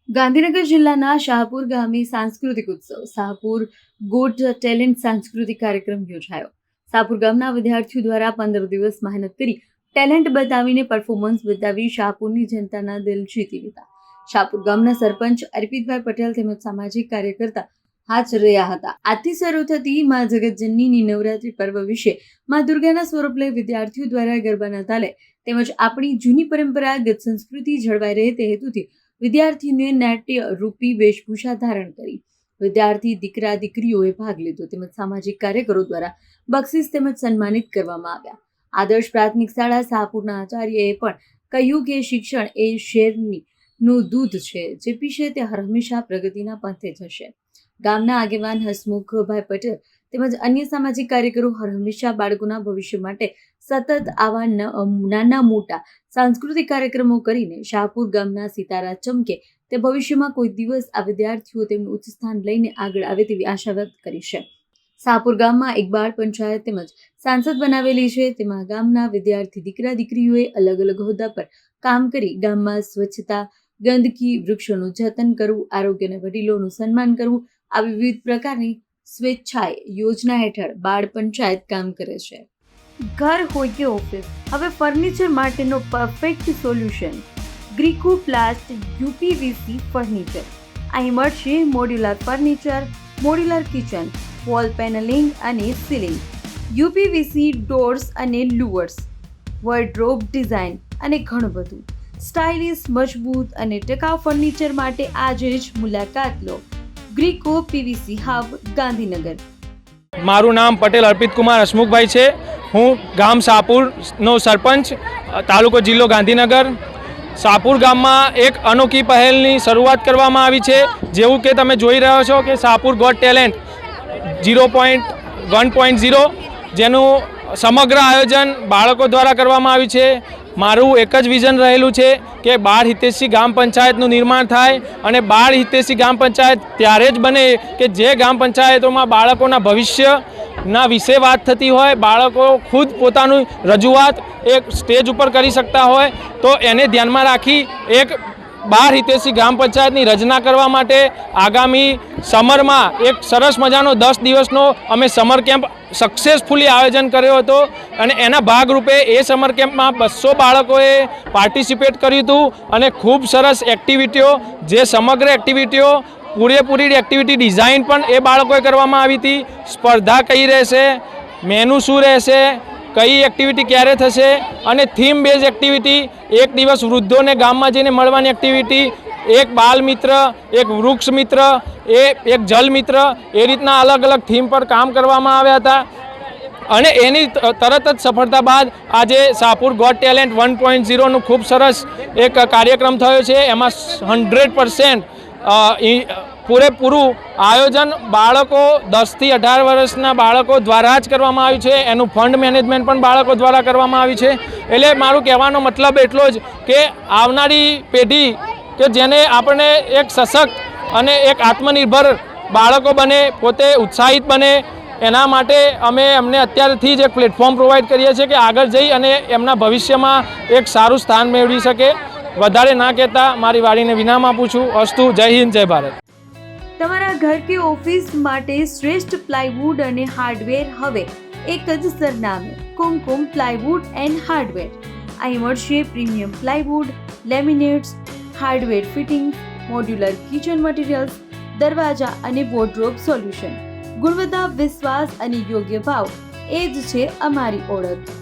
ગાંધીનગર જિલ્લાના શાહપુર ગામે સાંસ્કૃતિક ઉત્સવ શાહપુર ગોટ ટેલેન્ટ સાંસ્કૃતિક કાર્યક્રમ યોજાયો. શાહપુર ગામના વિદ્યાર્થીઓ દ્વારા 15 દિવસ મહેનત કરી ટેલેન્ટ બતાવીને પરફોર્મન્સ બતાવી શાહપુરની જનતાના દિલ જીતી લીધા. શાહપુર ગામના સરપંચ અર્પિતભાઈ પટેલ તેમજ સામાજિક કાર્યકર્તા હાજર રહ્યા હતા. આજથી શરૂ થતી મા જગતજનનીની નવરાત્રી પર્વ વિશે મા દુર્ગાના સ્વરૂપ લઈ વિદ્યાર્થીઓ દ્વારા ગરબાના તાલે તેમજ આપણી જૂની પરંપરાગત સંસ્કૃતિ જળવાઈ રહે તે હેતુથી વિદ્યાર્થીઓને નાટ્ય રૂપી વેશભૂષા ધારણ કરી વિદ્યાર્થી દીકરા દીકરીઓએ ભાગ લીધો તેમજ સામાજિક કાર્યકરો દ્વારા બક્ષિસ તેમજ સન્માનિત કરવામાં આવ્યા. આદર્શ પ્રાથમિક શાળા શાહપુરના આચાર્યએ પણ કહ્યું કે શિક્ષણ એ શેરનું દૂધ છે, જે પીશે તે હંમેશા પ્રગતિના પંથે જશે. ગામના આગેવાન હસમુખભાઈ પટેલ તેમજ અન્ય સામાજિક કાર્યકરો હંમેશા બાળકોના ભવિષ્ય માટે સતત આવા નાના મોટા સાંસ્કૃતિક કાર્યક્રમો કરીને શાહપુર ગામના સિતારા ચમકે તે ભવિષ્યમાં કોઈ દિવસ આ વિદ્યાર્થીઓ તેમનું ઉચ્ચ સ્થાન લઈને આગળ આવે તેવી આશા વ્યક્ત કરી છે. શાહપુર ગામમાં એક બાળ પંચાયત તેમજ સાંસદ બનાવેલી છે. તેમાં ગામના વિદ્યાર્થી દીકરા દીકરીઓએ અલગ અલગ હોદ્દા પર કામ કરી ગામમાં સ્વચ્છતા, ગંદકી, વૃક્ષોનું જતન કરવું, આરોગ્ય અને વડીલોનું સન્માન કરવું આવી વિવિધ પ્રકારની સ્વેચ્છાએ યોજના હેઠળ બાળ પંચાયત કામ કરે છે. ઘર હોય કે ઓફિસ, હવે ફર્નિચર માટેનો પરફેક્ટ સોલ્યુશન ગ્રીકો પ્લાસ્ટ યુપીવીસી ફર્નિચર. અહીં મળશે modular furniture, modular kitchen, wall panelling અને સીલિંગ, યુપીવીસી ડોર્સ અને લુવર્સ, વોર્ડરોબ ડિઝાઇન અને ઘણું બધું. સ્ટાઇલિશ, મજબૂત અને ટકાઉ ફર્નિચર માટે આજે જ મુલાકાત લો. ગ્રીકો પીવીસી હબ, ગાંધીનગર. મારું નામ પટેલ અર્પિત કુમાર હસમુખભાઈ છે. હું ગામ શાહપુરનો સરપંચ, તાલુકો જિલ્લો ગાંધીનગર. શાહપુર ગામમાં એક અનોખી પહેલની શરૂઆત કરવામાં આવી છે. જેવું કે તમે જોઈ રહ્યો છો કે શાહપુર ગોટ ટેલેન્ટ 0.1.0 જેનું સમગ્ર આયોજન બાળકો દ્વારા કરવામાં આવ્યું છે. મારું એક જ વિઝન રહેલું છે કે બાળ હિતેશી ગ્રામ પંચાયતનું નિર્માણ થાય અને બાળ હિતેશી ગ્રામ પંચાયત ત્યારે જ બને કે જે ગ્રામ પંચાયતોમાં બાળકોના ભવિષ્યના વિશે વાત થતી હોય, બાળકો ખુદ પોતાનું રજૂઆત એક સ્ટેજ ઉપર કરી શકતા હોય, તો એને ધ્યાનમાં રાખી એક બાળ હિતેશી ગ્રામ પંચાયતની રચના કરવા માટે આગામી સમરમાં એક સરસ મજાનો 10 દિવસનો અમે સમર કેમ્પ સક્સેસફુલી આયોજન કર્યો હતો અને એના ભાગરૂપે એ સમર કેમ્પમાં 200 બાળકોએ પાર્ટિસિપેટ કર્યું હતું અને ખૂબ સરસ એક્ટિવિટીઓ, જે સમગ્ર એક્ટિવિટીઓ પૂરેપૂરી એક્ટિવિટી ડિઝાઇન પણ એ બાળકોએ કરવામાં આવી હતી. સ્પર્ધા કઈ રહેશે, મેનુ શું રહેશે, કઈ એક્ટિવિટી ક્યારે થશે અને થીમ બેઝ એક્ટિવિટી, એક દિવસ વૃદ્ધોને ગામમાં જઈને મળવાની એક્ટિવિટી, એક બાલ મિત્ર, એક વૃક્ષ મિત્ર, એક જલ મિત્ર, એ રીતના અલગ અલગ થીમ પર કામ કરવામાં આવ્યા હતા. અને એની તરત જ સફળતા બાદ આજે શાહપુર ગોટ ટેલેન્ટ 1.0નું ખૂબ સરસ એક કાર્યક્રમ થયો છે. એમાં 100% પૂરેપૂરું આયોજન બાળકો 10 થી 18 વર્ષના બાળકો દ્વારા જ કરવામાં આવ્યું છે. એનું ફંડ મેનેજમેન્ટ પણ બાળકો દ્વારા કરવામાં આવ્યું છે. એટલે મારું કહેવાનો મતલબ એટલો જ કે આવનારી પેઢી કે જેને આપણે એક સશક્ત અને એક આત્મનિર્ભર બાળકો બને, પોતે ઉત્સાહિત બને, એના માટે અમે એમને અત્યારથી જ એક પ્લેટફોર્મ પ્રોવાઈડ કરીએ છીએ કે આગળ જઈ અને એમના ભવિષ્યમાં એક સારું સ્થાન મેળવી શકે. વધારે ના કહેતા મારી વાણીને વિરામ આપું છું. અસ્તુ. જય હિન્દ, જય ભારત. તમારા ઘર કે ઓફિસ માટે શ્રેષ્ઠ પ્લાયવુડ અને હાર્ડવેર હવે એક જ સરનામે કુમકુમ પ્લાયવુડ એન્ડ હાર્ડવેર. અહીં મળશે premium plywood, laminates, hardware fitting, modular kitchen materials, દરવાજા અને વોર્ડરોબ સોલ્યુશન. ગુણવત્તા, વિશ્વાસ અને યોગ્ય ભાવ એ જ છે અમારી ઓળખ.